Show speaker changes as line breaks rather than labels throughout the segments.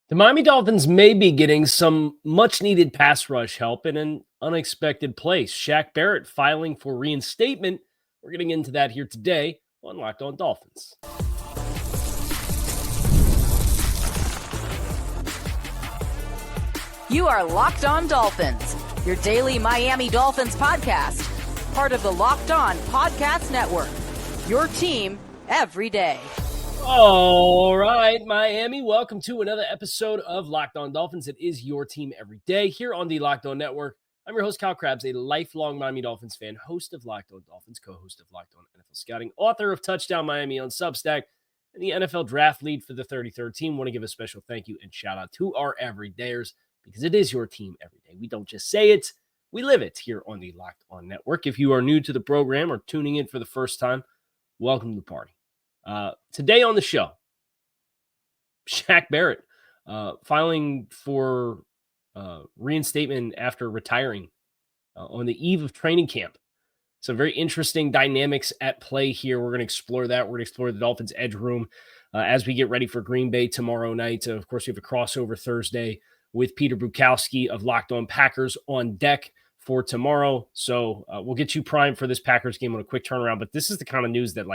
The Miami Dolphins may be getting some much needed pass rush help in an unexpected place. Shaq Barrett filing for reinstatement. We're getting into that here today on Locked On Dolphins.
You are Locked On Dolphins, your daily Miami Dolphins podcast, part of the Locked On Podcast Network, your team every day.
All right, Miami, welcome to another episode of Locked On Dolphins. It is your team every day here on the Locked On Network. I'm your host, Kyle Krabs, a lifelong Miami Dolphins fan, host of Locked On Dolphins, co-host of Locked On NFL Scouting, author of Touchdown Miami on Substack, and the NFL draft lead for the 33rd team. Want to give a special thank you and shout out to our everydayers because it is your team every day. We don't just say it, we live it here on the Locked On Network. If you are new to the program or tuning in for the first time, welcome to the party. Today on the show, Shaq Barrett filing for reinstatement after retiring on the eve of training camp. Some very interesting dynamics at play here. We're going to explore that. We're going to explore the Dolphins' edge room as we get ready for Green Bay tomorrow night. Of course, we have a crossover Thursday with Peter Bukowski of Locked On Packers on deck for tomorrow. So we'll get you primed for this Packers game on a quick turnaround. But this is the kind of news that,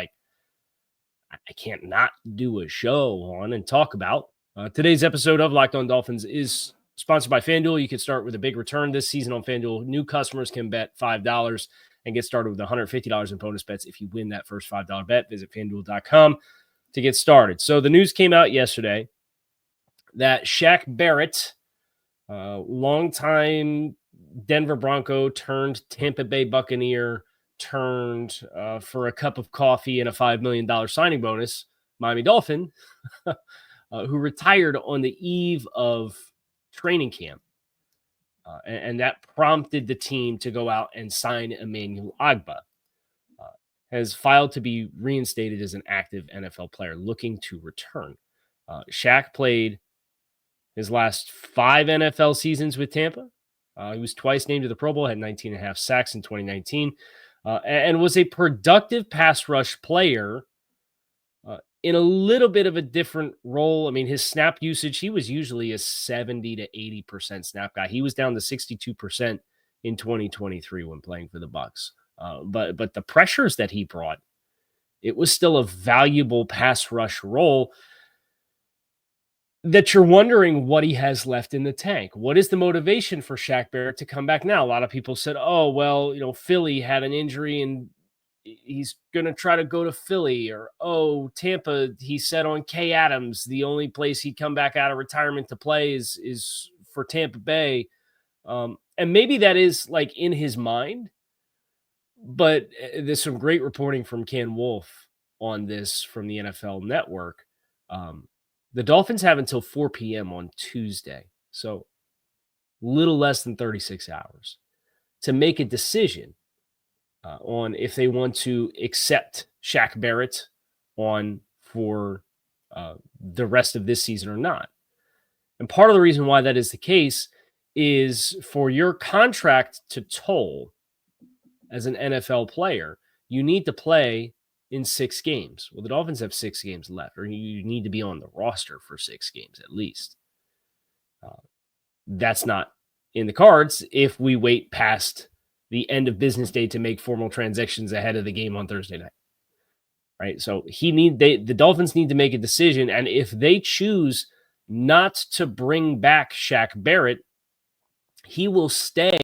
I can't not do a show on and talk about. Today's episode of Locked On Dolphins is sponsored by FanDuel. You can start with a big return this season on FanDuel. New customers can bet $5 and get started with $150 in bonus bets if you win that first $5 bet. Visit FanDuel.com to get started. So the news came out yesterday that Shaq Barrett, longtime Denver Bronco turned Tampa Bay Buccaneer, turned for a cup of coffee and a $5 million signing bonus, Miami Dolphin, who retired on the eve of training camp. And that prompted the team to go out and sign Emmanuel Ogbah, has filed to be reinstated as an active NFL player looking to return. Shaq played his last 5 NFL seasons with Tampa. He was twice named to the Pro Bowl, had 19 and a half sacks in 2019. And was a productive pass rush player in a little bit of a different role. I mean, his snap usage, he was usually a 70 to 80% snap guy. He was down to 62% in 2023 when playing for the Bucs. But the pressures that he brought, it was still a valuable pass rush role that you're wondering what he has left in the tank. What is the motivation for Shaq Barrett to come back now? A lot of people said, oh, well, Philly had an injury and he's going to try to go to Philly. Or, oh, Tampa, he said on Kay Adams, the only place he'd come back out of retirement to play is for Tampa Bay. And maybe that is in his mind. But there's some great reporting from Ken Wolf on this from the NFL Network. The Dolphins have until 4 p.m. on Tuesday, so little less than 36 hours, to make a decision on if they want to accept Shaq Barrett on for the rest of this season or not. And part of the reason why that is the case is for your contract to toll as an NFL player, you need to play in 6 games. Well, the Dolphins have 6 games left, or you need to be on the roster for 6 games at least. That's not in the cards if we wait past the end of business day to make formal transactions ahead of the game on Thursday night. Right? So the Dolphins need to make a decision, and if they choose not to bring back Shaq Barrett, he will stay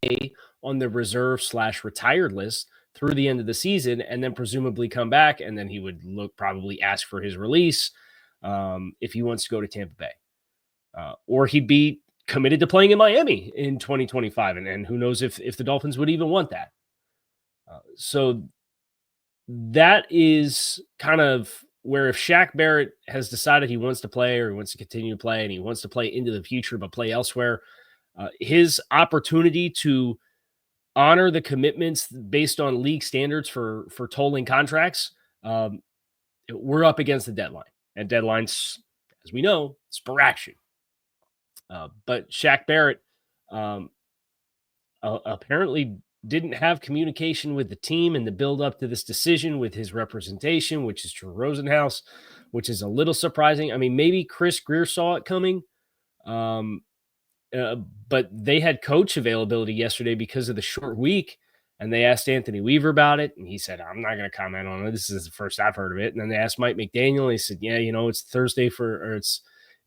on the reserve/retired list through the end of the season, and then presumably come back, and then he would probably ask for his release if he wants to go to Tampa Bay. Or he'd be committed to playing in Miami in 2025, and who knows if the Dolphins would even want that. So that is kind of where if Shaq Barrett has decided he wants to play or he wants to continue to play and he wants to play into the future but play elsewhere, his opportunity to honor the commitments based on league standards for tolling contracts, we're up against the deadline. And deadlines, as we know, it's for action. But Shaq Barrett apparently didn't have communication with the team in the build up to this decision with his representation, which is Drew Rosenhaus, which is a little surprising. I mean, maybe Chris Greer saw it coming, Um, but they had coach availability yesterday because of the short week. And they asked Anthony Weaver about it. And he said, I'm not going to comment on it. This is the first I've heard of it. And then they asked Mike McDaniel. And he said, yeah, it's Thursday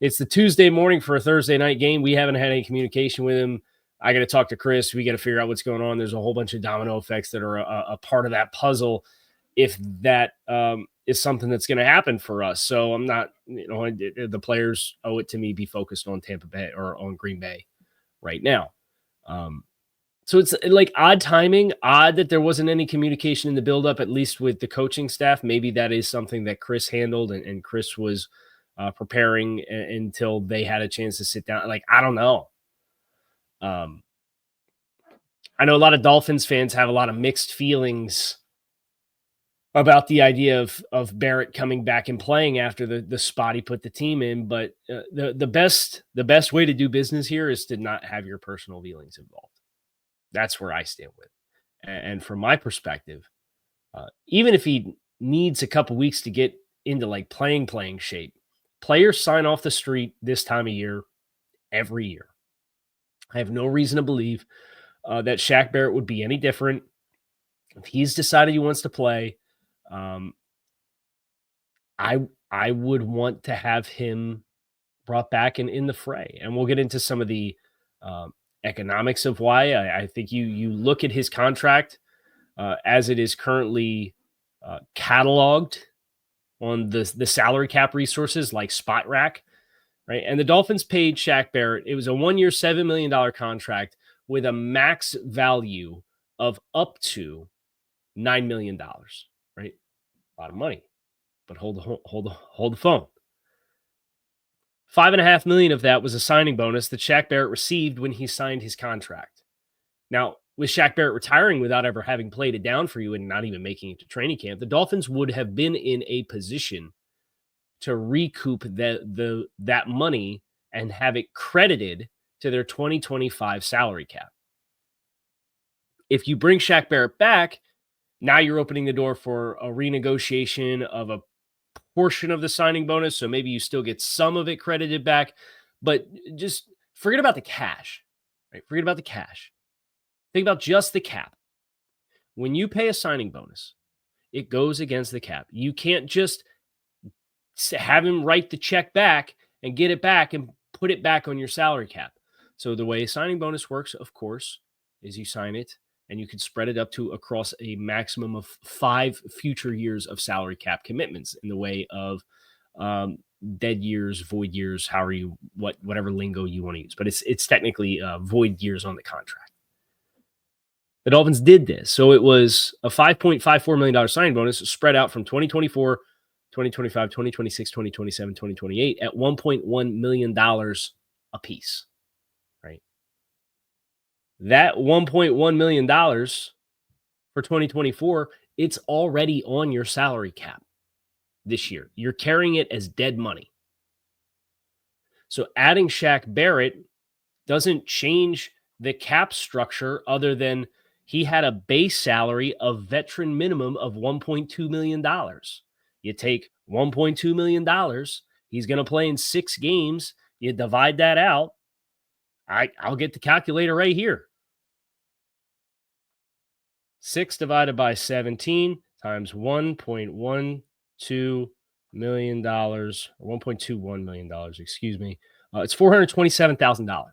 it's the Tuesday morning for a Thursday night game. We haven't had any communication with him. I got to talk to Chris. We got to figure out what's going on. There's a whole bunch of domino effects that are a part of that puzzle. If that is something that's going to happen for us. So I'm not, the players owe it to me be focused on Tampa Bay or on Green Bay right now. So it's like odd timing, odd that there wasn't any communication in the buildup, at least with the coaching staff. Maybe that is something that Chris handled and Chris was preparing until they had a chance to sit down. Like, I don't know. I know a lot of Dolphins fans have a lot of mixed feelings about the idea of Barrett coming back and playing after the spot he put the team in. But the best way to do business here is to not have your personal feelings involved. That's where I stand with. And from my perspective, even if he needs a couple weeks to get into like playing shape, players sign off the street this time of year every year. I have no reason to believe that Shaq Barrett would be any different. If he's decided he wants to play, I would want to have him brought back in the fray. And we'll get into some of the economics of why. I think you look at his contract as it is currently cataloged on the salary cap resources like Spot Rack, right? And the Dolphins paid Shaq Barrett. It was a 1-year, $7 million contract with a max value of up to $9 million, right? A lot of money, but hold the phone. $5.5 million of that was a signing bonus that Shaq Barrett received when he signed his contract. Now, with Shaq Barrett retiring without ever having played it down for you and not even making it to training camp, the Dolphins would have been in a position to recoup that money and have it credited to their 2025 salary cap. If you bring Shaq Barrett back, now you're opening the door for a renegotiation of a portion of the signing bonus. So maybe you still get some of it credited back, but just forget about the cash, right? Forget about the cash. Think about just the cap. When you pay a signing bonus, it goes against the cap. You can't just have him write the check back and get it back and put it back on your salary cap. So the way a signing bonus works, of course, is you sign it and you can spread it up to across a maximum of 5 future years of salary cap commitments in the way of dead years, void years, whatever lingo you want to use. But it's technically void years on the contract. The Dolphins did this. So it was a $5.54 million signing bonus spread out from 2024, 2025, 2026, 2027, 2028 at $1.1 million a piece. That $1.1 million for 2024, it's already on your salary cap this year. You're carrying it as dead money. So adding Shaq Barrett doesn't change the cap structure other than he had a base salary of veteran minimum of $1.2 million. You take $1.2 million, he's going to play in 6 games. You divide that out. I'll get the calculator right here. 6 divided by 17 times $1.12 million, or $1.21 million, excuse me. It's $427,000.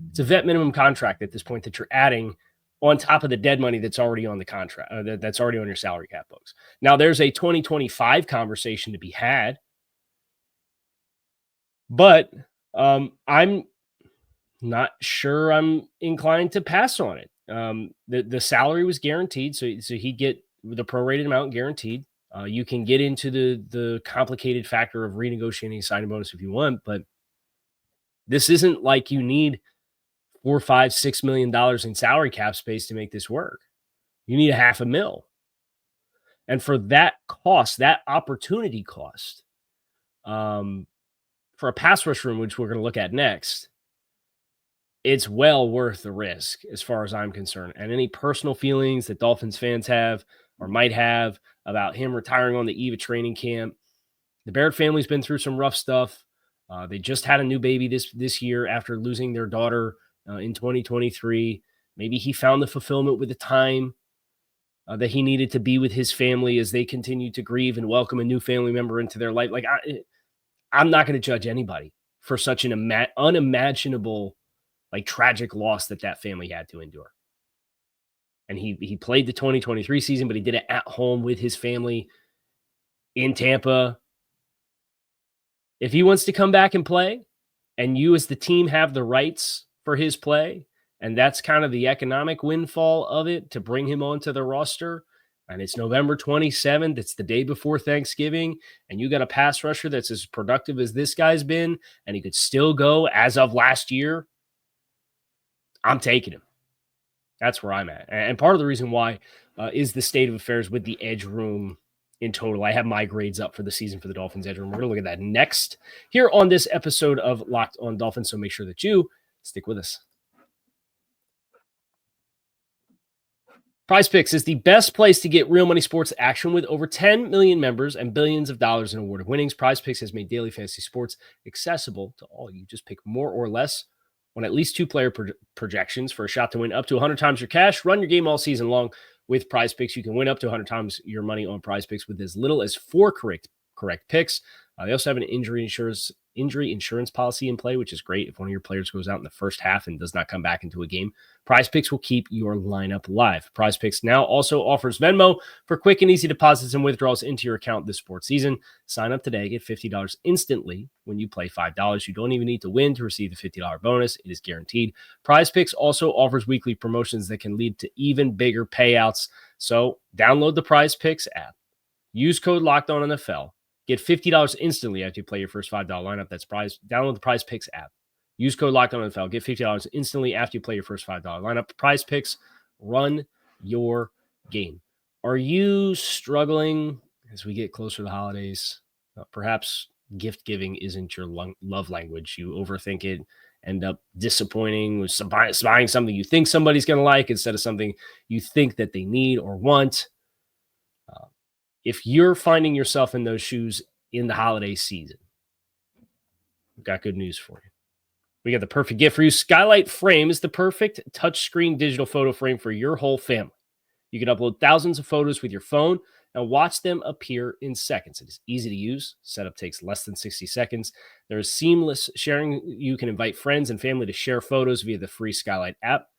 It's a vet minimum contract at this point that you're adding on top of the dead money that's already on the contract, that's already on your salary cap books. Now, there's a 2025 conversation to be had, but I'm not sure I'm inclined to pass on it. The salary was guaranteed, so he'd get the prorated amount guaranteed. You can get into the complicated factor of renegotiating a signing bonus if you want, but this isn't like you need $4, $5, $6 million in salary cap space to make this work. You need $500,000. And for that cost, that opportunity cost, for a pass rush room, which we're going to look at next, it's well worth the risk as far as I'm concerned. And any personal feelings that Dolphins fans have or might have about him retiring on the eve of training camp, the Barrett family's been through some rough stuff. They just had a new baby this year after losing their daughter in 2023. Maybe he found the fulfillment with the time that he needed to be with his family as they continue to grieve and welcome a new family member into their life. Like I'm not going to judge anybody for such an unimaginable, like tragic loss that family had to endure. And he played the 2023 season, but he did it at home with his family in Tampa. If he wants to come back and play, and you as the team have the rights for his play, and that's kind of the economic windfall of it to bring him onto the roster, and it's November 27th, it's the day before Thanksgiving, and you got a pass rusher that's as productive as this guy's been, and he could still go as of last year, I'm taking him. That's where I'm at. And part of the reason why is the state of affairs with the edge room in total. I have my grades up for the season for the Dolphins edge room. We're going to look at that next here on this episode of Locked on Dolphins. So make sure that you stick with us. PrizePicks is the best place to get real money sports action with over 10 million members and billions of dollars in awarded winnings. PrizePicks has made daily fantasy sports accessible to all. You just pick more or less on at least 2 player projections for a shot to win up to 100 times your cash. Run your game all season long with PrizePicks. You can win up to 100 times your money on PrizePicks with as little as 4 correct picks. They also have an injury insurance policy in play, which is great. If one of your players goes out in the first half and does not come back into a game, PrizePicks will keep your lineup live. PrizePicks now also offers Venmo for quick and easy deposits and withdrawals into your account this sports season. Sign up today, get $50 instantly when you play $5. You don't even need to win to receive the $50 bonus. It is guaranteed. PrizePicks also offers weekly promotions that can lead to even bigger payouts. So download the PrizePicks app. Use code LOCKEDONNFL. Get $50 instantly after you play your first $5 lineup. That's download the PrizePicks app. Use code LOCKEDONNFL. Get $50 instantly after you play your first $5 lineup. PrizePicks, run your game. Are you struggling as we get closer to the holidays? Perhaps gift giving isn't your love language. You overthink it, end up disappointing with buying something you think somebody's going to like instead of something you think that they need or want. If you're finding yourself in those shoes in the holiday season, we've got good news for you. We got the perfect gift for you. Skylight Frame is the perfect touchscreen digital photo frame for your whole family. You can upload thousands of photos with your phone and watch them appear in seconds. It is easy to use. Setup takes less than 60 seconds. There is seamless sharing. You can invite friends and family to share photos via the free Skylight app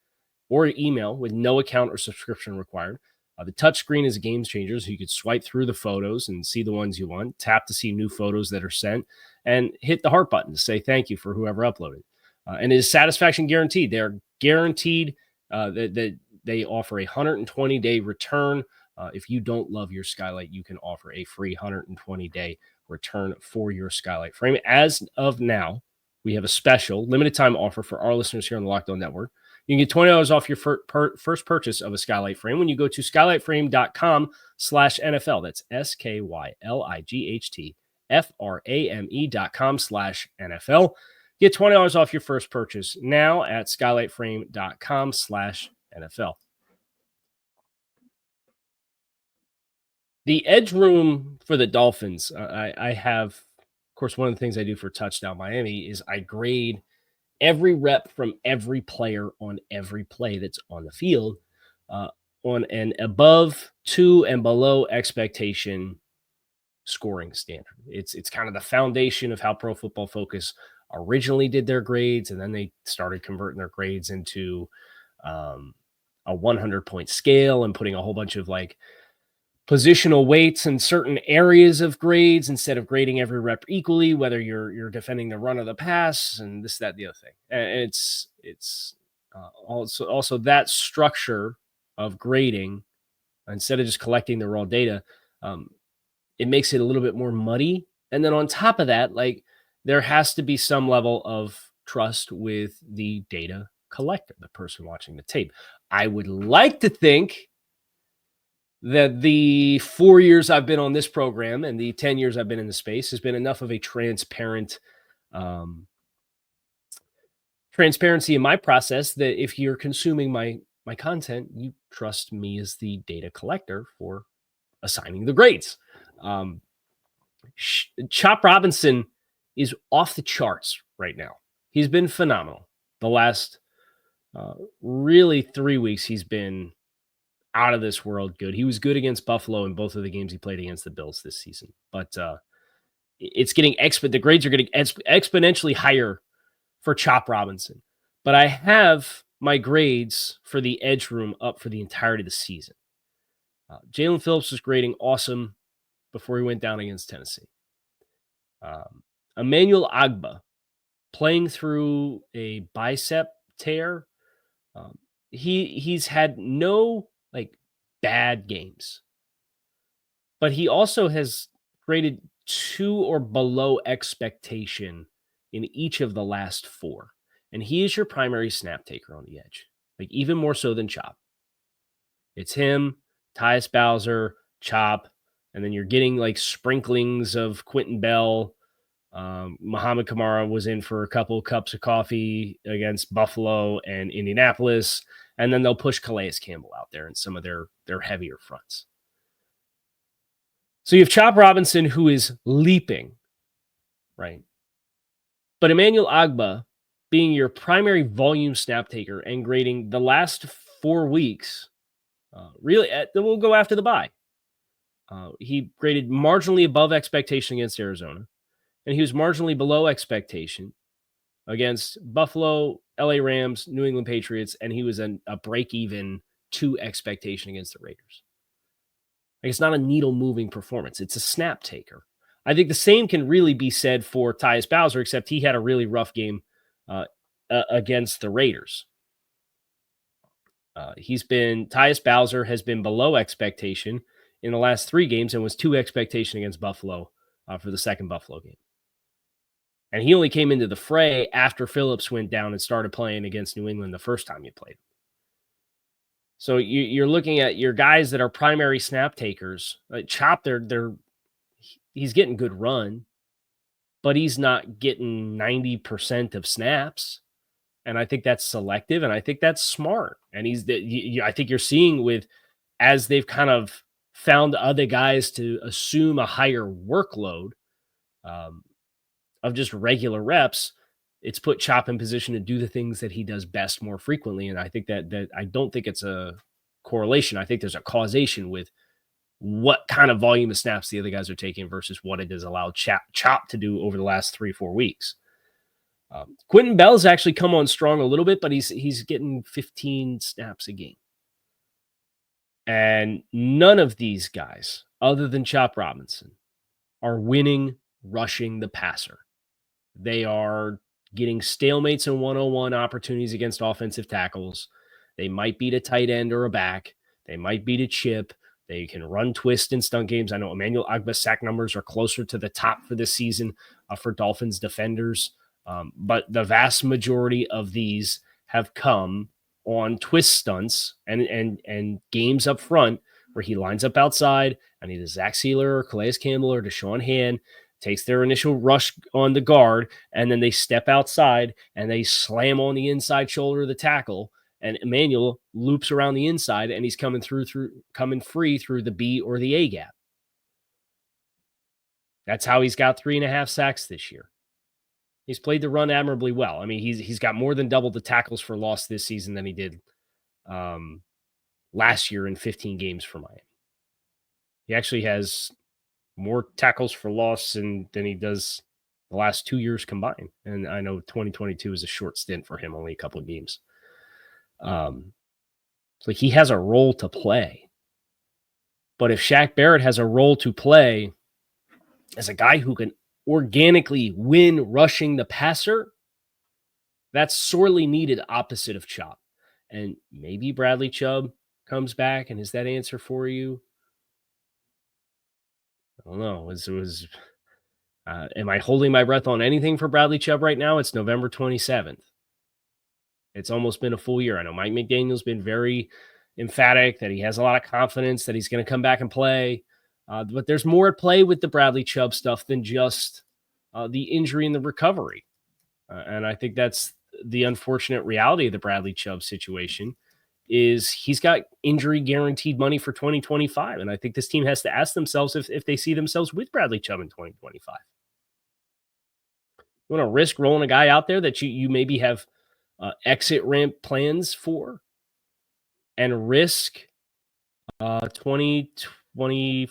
or email with no account or subscription required. The touchscreen is a game changer, so you could swipe through the photos and see the ones you want, tap to see new photos that are sent, and hit the heart button to say thank you for whoever uploaded. And it is satisfaction guaranteed. They are guaranteed that they offer a 120-day return. If you don't love your Skylight, you can offer a free 120-day return for your Skylight frame. As of now, we have a special limited time offer for our listeners here on the Locked On Network. You can get $20 off your first purchase of a Skylight frame when you go to skylightframe.com/NFL. That's SKYLIGHTFRAME.com/NFL. Get $20 off your first purchase now at skylightframe.com/NFL. The edge room for the Dolphins, I have, of course, one of the things I do for Touchdown Miami is I grade every rep from every player on every play that's on the field on an above to and below expectation scoring standard. It's kind of the foundation of how Pro Football Focus originally did their grades, and then they started converting their grades into a 100-point scale and putting a whole bunch of like positional weights in certain areas of grades instead of grading every rep equally, whether you're defending the run or the pass and this, that, the other thing. And it's also that structure of grading, instead of just collecting the raw data, it makes it a little bit more muddy. And then on top of that, like there has to be some level of trust with the data collector, the person watching the tape. I would like to think that the 4 years I've been on this program and the 10 years I've been in the space has been enough of a transparency in my process that if you're consuming my content, you trust me as the data collector for assigning the grades. Chop Robinson is off the charts right now. He's been phenomenal. The last really 3 weeks, he's been out of this world good. He was good against Buffalo in both of the games he played against the Bills this season. But it's getting the grades are getting exponentially higher for Chop Robinson. But I have my grades for the edge room up for the entirety of the season. Jalen Phillips was grading awesome before he went down against Tennessee. Emmanuel Ogbah, playing through a bicep tear, he's had no bad games, but he also has graded 2 or below expectation in each of the last 4. And he is your primary snap taker on the edge, even more so than Chop. It's him, Tyus Bowser, Chop, and then you're getting sprinklings of Quentin Bell. Muhammad Kamara was in for a couple of cups of coffee against Buffalo and Indianapolis, and then they'll push Calais Campbell out there in some of their heavier fronts. So you have Chop Robinson, who is leaping, right? But Emmanuel Ogbah being your primary volume snap taker and grading the last 4 weeks, we'll go after the bye. He graded marginally above expectation against Arizona, and he was marginally below expectation against Buffalo, LA Rams, New England Patriots, and he was a break-even to expectation against the Raiders. It's not a needle-moving performance. It's a snap taker. I think the same can really be said for Tyus Bowser, except he had a really rough game against the Raiders. Tyus Bowser has been below expectation in the last 3 games and was to expectation against Buffalo for the second Buffalo game. And he only came into the fray after Phillips went down and started playing against New England the first time you played. So you're looking at your guys that are primary snap takers. Chop, he's getting good run, but he's not getting 90% of snaps. And I think that's selective, and I think that's smart. And I think you're seeing as they've kind of found other guys to assume a higher workload of just regular reps, it's put Chop in position to do the things that he does best more frequently. And I think that I don't think it's a correlation. I think there's a causation with what kind of volume of snaps the other guys are taking versus what it has allowed Chop to do over the last 3-4 weeks. Quentin Bell's actually come on strong a little bit, but he's getting 15 snaps a game. And none of these guys, other than Chop Robinson, are winning rushing the passer. They are getting stalemates and one-on-one opportunities against offensive tackles. They might beat a tight end or a back. They might beat a chip. They can run twist in stunt games. I know Emmanuel Ogbah's sack numbers are closer to the top for this season for Dolphins defenders. But the vast majority of these have come on twist stunts and games up front where he lines up outside and either Zach Sealer or Calais Campbell or Deshaun Hand takes their initial rush on the guard, and then they step outside and they slam on the inside shoulder of the tackle, and Emmanuel loops around the inside and he's coming free through the B or the A gap. That's how he's got 3.5 sacks this year. He's played the run admirably well. I mean, he's got more than double the tackles for loss this season than he did last year in 15 games for Miami. He actually has more tackles for loss than he does the last 2 years combined. And I know 2022 is a short stint for him, only a couple of games. So he has a role to play. But if Shaq Barrett has a role to play as a guy who can organically win rushing the passer, that's sorely needed opposite of Chop. And maybe Bradley Chubb comes back and is that answer for you? I don't know. Am I holding my breath on anything for Bradley Chubb right now? It's November 27th. It's almost been a full year. I know Mike McDaniel's been very emphatic that he has a lot of confidence that he's going to come back and play. But there's more at play with the Bradley Chubb stuff than just the injury and the recovery. And I think that's the unfortunate reality of the Bradley Chubb situation is he's got injury guaranteed money for 2025. And I think this team has to ask themselves if they see themselves with Bradley Chubb in 2025. You want to risk rolling a guy out there that you maybe have exit ramp plans for and risk 20, $10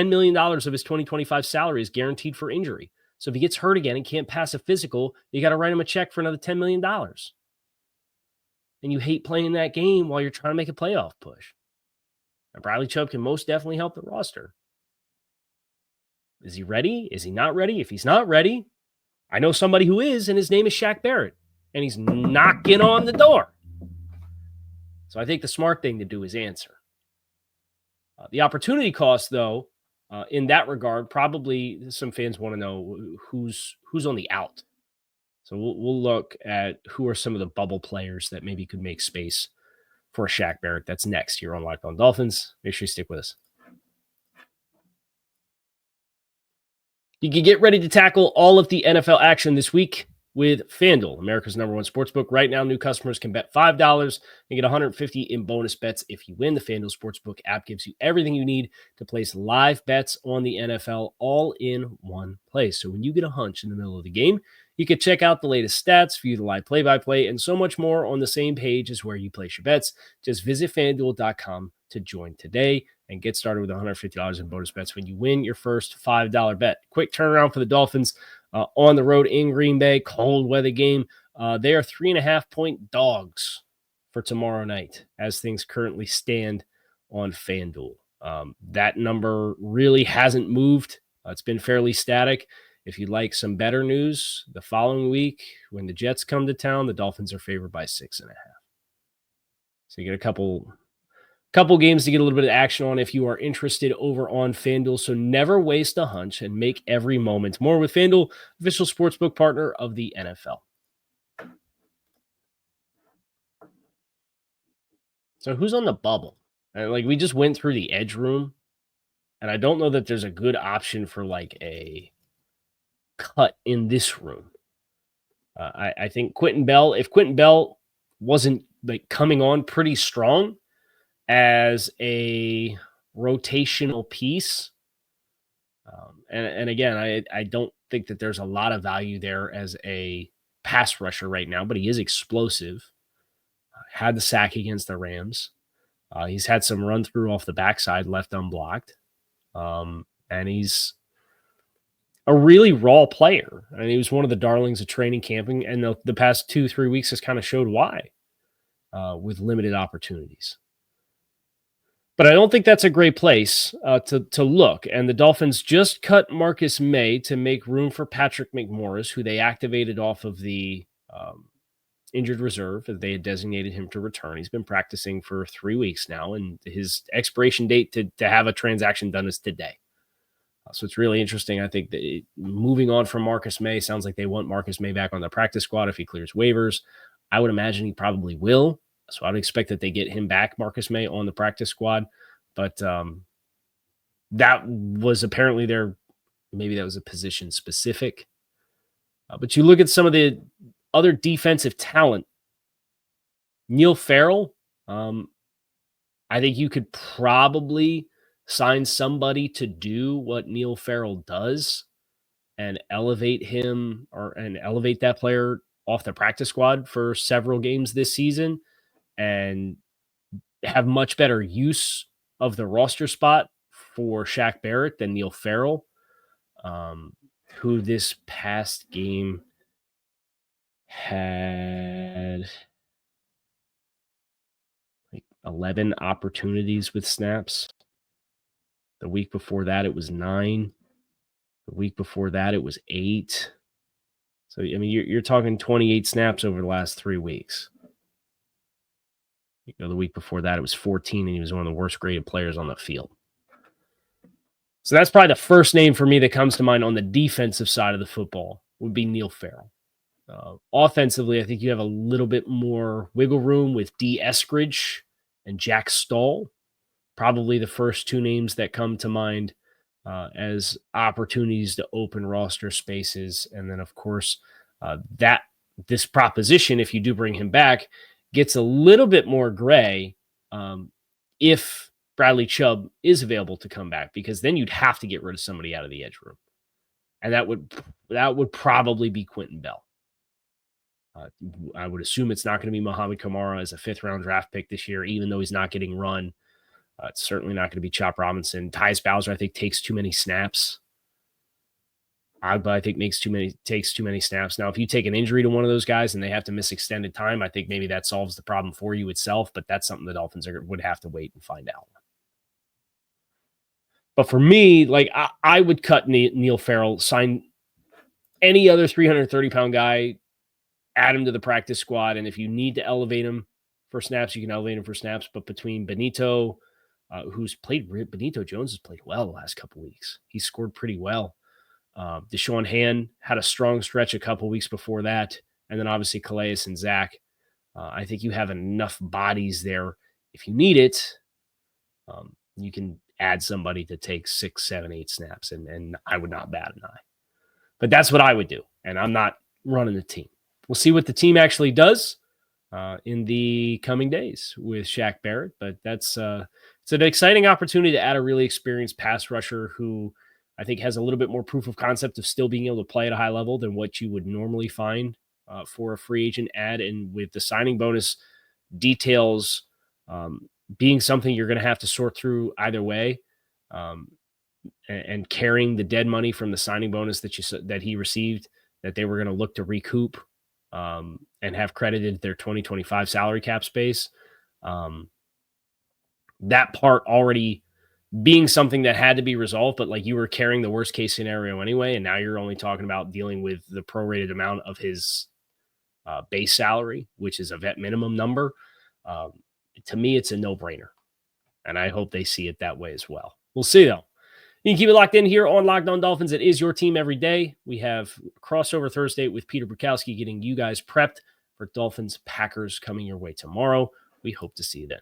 million of his 2025 salary is guaranteed for injury. So if he gets hurt again and can't pass a physical, you got to write him a check for another $10 million. And you hate playing that game while you're trying to make a playoff push. And Bradley Chubb can most definitely help the roster. Is he ready? Is he not ready? If he's not ready, I know somebody who is, and his name is Shaq Barrett. And he's knocking on the door. So I think the smart thing to do is answer. The opportunity cost, though, in that regard, probably some fans want to know who's on the out. So we'll look at who are some of the bubble players that maybe could make space for Shaq Barrett. That's next here on Locked On Dolphins. Make sure you stick with us. You can get ready to tackle all of the NFL action this week with FanDuel, America's #1 sportsbook. Right now, new customers can bet $5 and get $150 in bonus bets if you win. The FanDuel Sportsbook app gives you everything you need to place live bets on the NFL all in one place. So when you get a hunch in the middle of the game, you can check out the latest stats, view the live play-by-play, and so much more on the same page as where you place your bets. Just visit FanDuel.com to join today and get started with $150 in bonus bets when you win your first $5 bet. Quick turnaround for the Dolphins on the road in Green Bay, cold weather game. They are 3.5-point dogs for tomorrow night as things currently stand on FanDuel. That number really hasn't moved. It's been fairly static. If you'd like some better news, the following week, when the Jets come to town, the Dolphins are favored by 6.5. So you get a couple games to get a little bit of action on if you are interested over on FanDuel. So never waste a hunch and make every moment more with FanDuel, official sportsbook partner of the NFL. So who's on the bubble? And we just went through the edge room, and I don't know that there's a good option for a cut in this room. I think Quentin Bell, if Quentin Bell wasn't coming on pretty strong as a rotational piece, and again, I don't think that there's a lot of value there as a pass rusher right now, but he is explosive. Had the sack against the Rams. He's had some run through off the backside left unblocked. And he's a really raw player. I mean, he was one of the darlings of training camping, and the past 2-3 weeks has kind of showed why with limited opportunities. But I don't think that's a great place to look. And the Dolphins just cut Marcus May to make room for Patrick McMorris, who they activated off of the injured reserve. They had designated him to return. He's been practicing for 3 weeks now, and his expiration date to have a transaction done is today. So it's really interesting. I think that moving on from Marcus May, sounds like they want Marcus May back on the practice squad if he clears waivers. I would imagine he probably will. So I would expect that they get him back, Marcus May, on the practice squad. But that was apparently maybe that was a position specific. But you look at some of the other defensive talent. Neil Farrell, I think you could probably sign somebody to do what Neil Farrell does and elevate him and elevate that player off the practice squad for several games this season and have much better use of the roster spot for Shaq Barrett than Neil Farrell, who this past game had 11 opportunities with snaps. The week before that, it was 9. The week before that, it was 8. So, I mean, you're talking 28 snaps over the last 3 weeks. The week before that, it was 14, and he was one of the worst graded players on the field. So that's probably the first name for me that comes to mind on the defensive side of the football would be Neil Farrell. Offensively, I think you have a little bit more wiggle room with D. Eskridge and Jack Stahl. Probably the first 2 names that come to mind as opportunities to open roster spaces. And then, of course, this proposition, if you do bring him back, gets a little bit more gray if Bradley Chubb is available to come back, because then you'd have to get rid of somebody out of the edge room. And that would probably be Quentin Bell. I would assume it's not going to be Muhammad Kamara as a 5th-round draft pick this year, even though he's not getting run. It's certainly not going to be Chop Robinson. Tyus Bowser, I think, takes too many snaps. Ogbah, I think, takes too many snaps. Now, if you take an injury to one of those guys and they have to miss extended time, I think maybe that solves the problem for you itself, but that's something the Dolphins would have to wait and find out. But for me, like I would cut Neil Farrell, sign any other 330-pound guy, add him to the practice squad, and if you need to elevate him for snaps, you can elevate him for snaps. But between Benito, Benito Jones has played well the last couple weeks. He scored pretty well. Deshaun Hand had a strong stretch a couple weeks before that. And then obviously Calais and Zach. I think you have enough bodies there. If you need it, you can add somebody to take 6, 7, 8 snaps, and I would not bat an eye. But that's what I would do, and I'm not running the team. We'll see what the team actually does in the coming days with Shaq Barrett, but it's an exciting opportunity to add a really experienced pass rusher who I think has a little bit more proof of concept of still being able to play at a high level than what you would normally find for a free agent ad. And with the signing bonus details being something you're going to have to sort through either way, and carrying the dead money from the signing bonus that he received, that they were going to look to recoup and have credited their 2025 salary cap space. That part already being something that had to be resolved, but like you were carrying the worst case scenario anyway, and now you're only talking about dealing with the prorated amount of his base salary, which is a vet minimum number. To me, it's a no-brainer, and I hope they see it that way as well. We'll see, though. You can keep it locked in here on Locked On Dolphins. It is your team every day. We have Crossover Thursday with Peter Bukowski getting you guys prepped for Dolphins-Packers coming your way tomorrow. We hope to see you then.